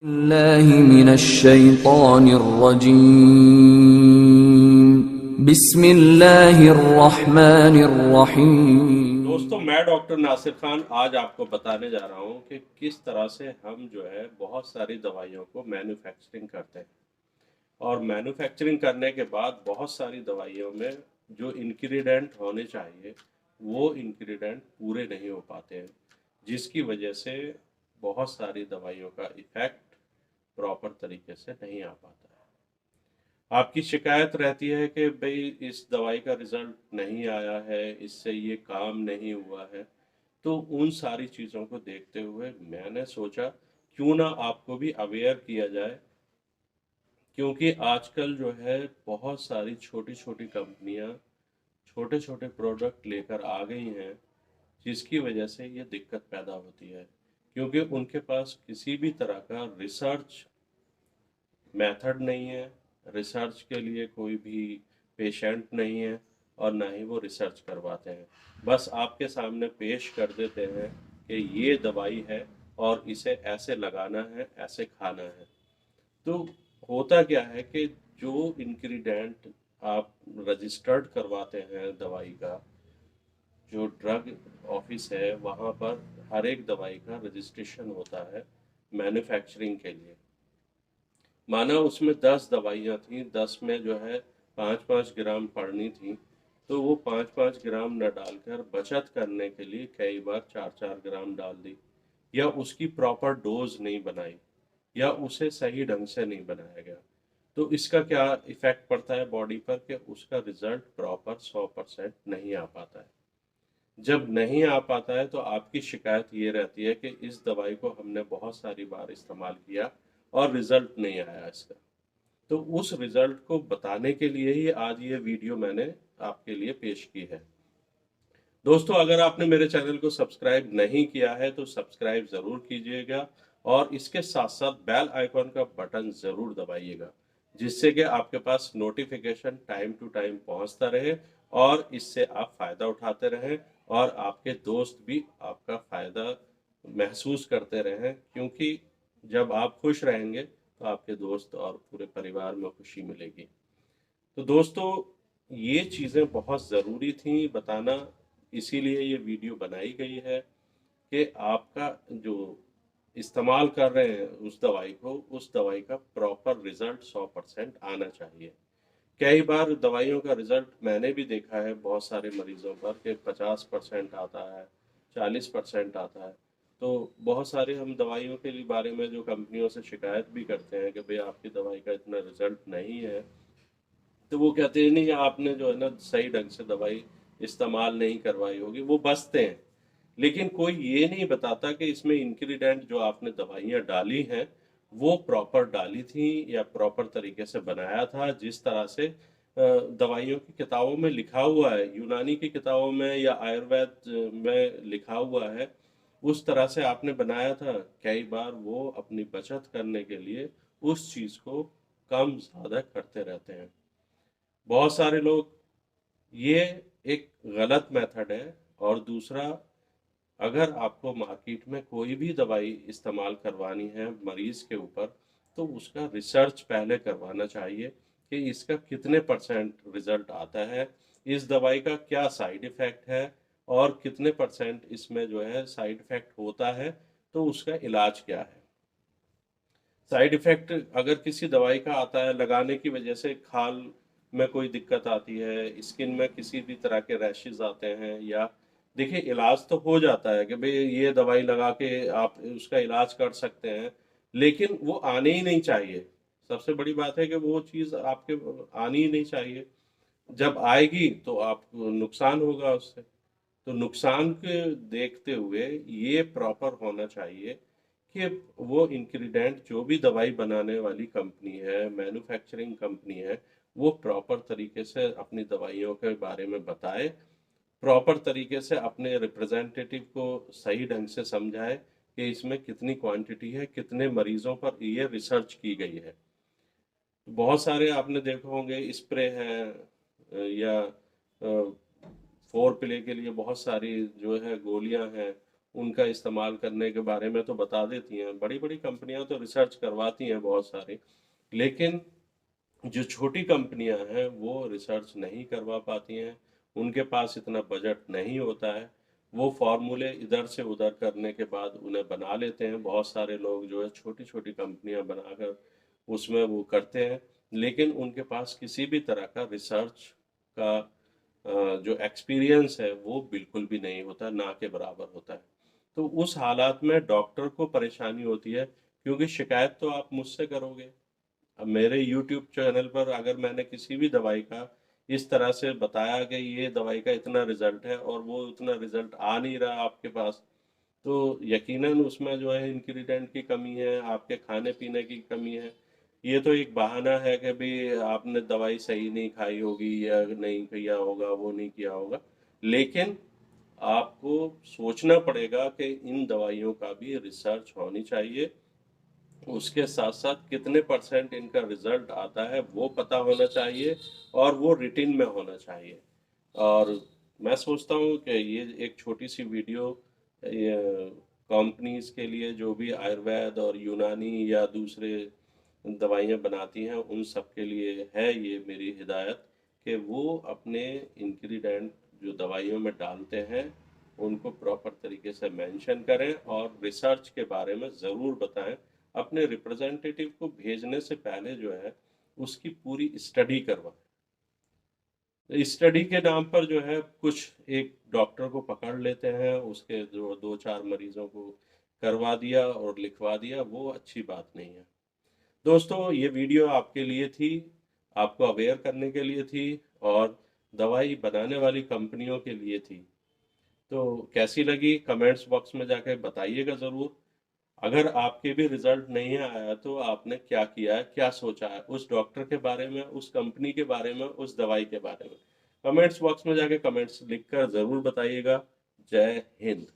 बिस्मिल्लाहि मिनश्शैतानिर्रजीम। बिस्मिल्लाहिर्रहमानिर्रहीम। दोस्तों, मैं डॉक्टर नासिर खान आज आपको बताने जा रहा हूँ कि किस तरह से हम जो है बहुत सारी दवाइयों को मैन्युफैक्चरिंग करते हैं और मैन्युफैक्चरिंग करने के बाद बहुत सारी दवाइयों में जो इंग्रेडिएंट होने चाहिए वो इंग्रेडिएंट पूरे नहीं हो पाते हैं, जिसकी वजह से बहुत सारी दवाइयों का इफ़ेक्ट प्रॉपर तरीके से नहीं आ पाता है। आपकी शिकायत रहती है कि भई इस दवाई का रिज़ल्ट नहीं आया है, इससे ये काम नहीं हुआ है। तो उन सारी चीज़ों को देखते हुए मैंने सोचा क्यों ना आपको भी अवेयर किया जाए, क्योंकि आजकल जो है बहुत सारी छोटी-छोटी कंपनियाँ छोटे-छोटे प्रोडक्ट लेकर आ गई हैं, जिसकी वजह से ये दिक्कत पैदा होती है। क्योंकि उनके पास किसी भी तरह का रिसर्च मेथड नहीं है, रिसर्च के लिए कोई भी पेशेंट नहीं है और ना ही वो रिसर्च करवाते हैं। बस आपके सामने पेश कर देते हैं कि ये दवाई है और इसे ऐसे लगाना है, ऐसे खाना है। तो होता क्या है कि जो इंग्रीडिएंट आप रजिस्टर्ड करवाते हैं दवाई का, जो ड्रग ऑफिस है वहाँ पर हर एक दवाई का रजिस्ट्रेशन होता है मैन्युफैक्चरिंग के लिए। माना उसमें 10 दवाइयाँ थीं, 10 में जो है 5-5 ग्राम पड़नी थी, तो वो 5-5 ग्राम न डालकर बचत करने के लिए कई बार 4-4 ग्राम डाल दी, या उसकी प्रॉपर डोज नहीं बनाई, या उसे सही ढंग से नहीं बनाया गया। तो इसका क्या इफ़ेक्ट पड़ता है बॉडी पर कि उसका रिजल्ट प्रॉपर 100% नहीं आ पाता है। जब नहीं आ पाता है तो आपकी शिकायत ये रहती है कि इस दवाई को हमने बहुत सारी बार इस्तेमाल किया और रिजल्ट नहीं आया इसका। तो उस रिजल्ट को बताने के लिए ही आज ये वीडियो मैंने आपके लिए पेश की है। दोस्तों, अगर आपने मेरे चैनल को सब्सक्राइब नहीं किया है तो सब्सक्राइब ज़रूर कीजिएगा और इसके साथ-साथ बेल आइकॉन का बटन ज़रूर दबाइएगा, जिससे कि आपके पास नोटिफ़िकेशन टाइम टू टाइम पहुंचता रहे और इससे आप फ़ायदा उठाते रहें और आपके दोस्त भी आपका फ़ायदा महसूस करते रहें, क्योंकि जब आप खुश रहेंगे तो आपके दोस्त और पूरे परिवार में खुशी मिलेगी। तो दोस्तों, ये चीज़ें बहुत ज़रूरी थी बताना, इसीलिए ये वीडियो बनाई गई है कि आपका जो इस्तेमाल कर रहे हैं उस दवाई को, उस दवाई का प्रॉपर रिज़ल्ट 100% आना चाहिए। कई बार दवाइयों का रिज़ल्ट मैंने भी देखा है बहुत सारे मरीज़ों पर कि 50% आता है, 40% आता है। तो बहुत सारे हम दवाइयों के लिए बारे में जो कंपनियों से शिकायत भी करते हैं कि भई आपकी दवाई का इतना रिज़ल्ट नहीं है। तो वो कहते हैं नहीं, आपने जो है ना सही ढंग से दवाई इस्तेमाल नहीं करवाई होगी, वो बसते हैं। लेकिन कोई ये नहीं बताता कि इसमें इंग्रीडिएंट जो आपने दवाइयाँ डाली हैं, वो प्रॉपर डाली थी या प्रॉपर तरीके से बनाया था, जिस तरह से दवाइयों की किताबों में लिखा हुआ है, यूनानी की किताबों में या आयुर्वेद में लिखा हुआ है, उस तरह से आपने बनाया था। कई बार वो अपनी बचत करने के लिए उस चीज़ को कम-ज़्यादा करते रहते हैं। बहुत सारे लोग, ये एक गलत मेथड है। और दूसरा, अगर आपको मार्केट में कोई भी दवाई इस्तेमाल करवानी है मरीज़ के ऊपर, तो उसका रिसर्च पहले करवाना चाहिए कि इसका कितने परसेंट रिज़ल्ट आता है, इस दवाई का क्या साइड इफ़ेक्ट है और कितने परसेंट इसमें जो है साइड इफ़ेक्ट होता है, तो उसका इलाज क्या है। साइड इफ़ेक्ट अगर किसी दवाई का आता है, लगाने की वजह से खाल में कोई दिक्कत आती है, स्किन में किसी भी तरह के रैशेज़ आते हैं, या देखिए इलाज तो हो जाता है कि भई ये दवाई लगा के आप उसका इलाज कर सकते हैं, लेकिन वो आने ही नहीं चाहिए। सबसे बड़ी बात है कि वो चीज़ आपके आनी ही नहीं चाहिए। जब आएगी तो आपको नुकसान होगा उससे। तो नुकसान के देखते हुए ये प्रॉपर होना चाहिए कि वो इंग्रीडिएंट जो भी दवाई बनाने वाली कंपनी है, मैन्युफैक्चरिंग कंपनी है, वो प्रॉपर तरीके से अपनी दवाइयों के बारे में बताए, प्रॉपर तरीके से अपने रिप्रेजेंटेटिव को सही ढंग से समझाए कि इसमें कितनी क्वांटिटी है, कितने मरीजों पर ये रिसर्च की गई है। बहुत सारे आपने देखे होंगे स्प्रे हैं, या 4 प्ले के लिए बहुत सारी जो है गोलियां हैं, उनका इस्तेमाल करने के बारे में तो बता देती हैं। बड़ी-बड़ी कंपनियां तो रिसर्च करवाती हैं बहुत सारी, लेकिन जो छोटी कंपनियां हैं वो रिसर्च नहीं करवा पाती हैं, उनके पास इतना बजट नहीं होता है। वो फॉर्मूले इधर से उधर करने के बाद उन्हें बना लेते हैं। बहुत सारे लोग जो है छोटी-छोटी कंपनियां बनाकर उसमें वो करते हैं, लेकिन उनके पास किसी भी तरह का रिसर्च का जो एक्सपीरियंस है वो बिल्कुल भी नहीं होता, ना के बराबर होता है। तो उस हालात में डॉक्टर को परेशानी होती है, क्योंकि शिकायत तो आप मुझसे करोगे। अब मेरे यूट्यूब चैनल पर अगर मैंने किसी भी दवाई का इस तरह से बताया कि ये दवाई का इतना रिजल्ट है और वो उतना रिजल्ट आ नहीं रहा आपके पास, तो यकीनन उसमें जो है इंग्रेडिएंट की कमी है, आपके खाने-पीने की कमी है। ये तो एक बहाना है कि भई आपने दवाई सही नहीं खाई होगी या नहीं किया होगा, वो नहीं किया होगा। लेकिन आपको सोचना पड़ेगा कि इन दवाइयों का भी रिसर्च होनी चाहिए। उसके साथ-साथ कितने परसेंट इनका रिज़ल्ट आता है वो पता होना चाहिए और वो रिटिन में होना चाहिए। और मैं सोचता हूँ कि ये एक छोटी-सी वीडियो ये कंपनीज़ के लिए जो भी आयुर्वेद और यूनानी या दूसरे दवाइयाँ बनाती हैं, उन सब के लिए है ये मेरी हिदायत कि वो अपने इंग्रीडिएंट जो दवाइयों में डालते हैं, उनको प्रॉपर तरीके से मेंशन करें और रिसर्च के बारे में ज़रूर बताएँ। अपने रिप्रेजेंटेटिव को भेजने से पहले जो है, उसकी पूरी स्टडी करवाएँ। स्टडी के नाम पर जो है कुछ एक डॉक्टर को पकड़ लेते हैं, उसके जो 2-4 मरीज़ों को करवा दिया और लिखवा दिया, वो अच्छी बात नहीं है। दोस्तों, ये वीडियो आपके लिए थी, आपको अवेयर करने के लिए थी और दवाई बनाने वाली कंपनियों के लिए थी। तो कैसी लगी कमेंट्स बॉक्स में जाके बताइएगा ज़रूर। अगर आपके भी रिज़ल्ट नहीं आया तो आपने क्या किया है, क्या सोचा है उस डॉक्टर के बारे में, उस कंपनी के बारे में, उस दवाई के बारे में? कमेंट्स बॉक्स में जाके कमेंट्स लिखकर ज़रूर बताइएगा। जय हिंद।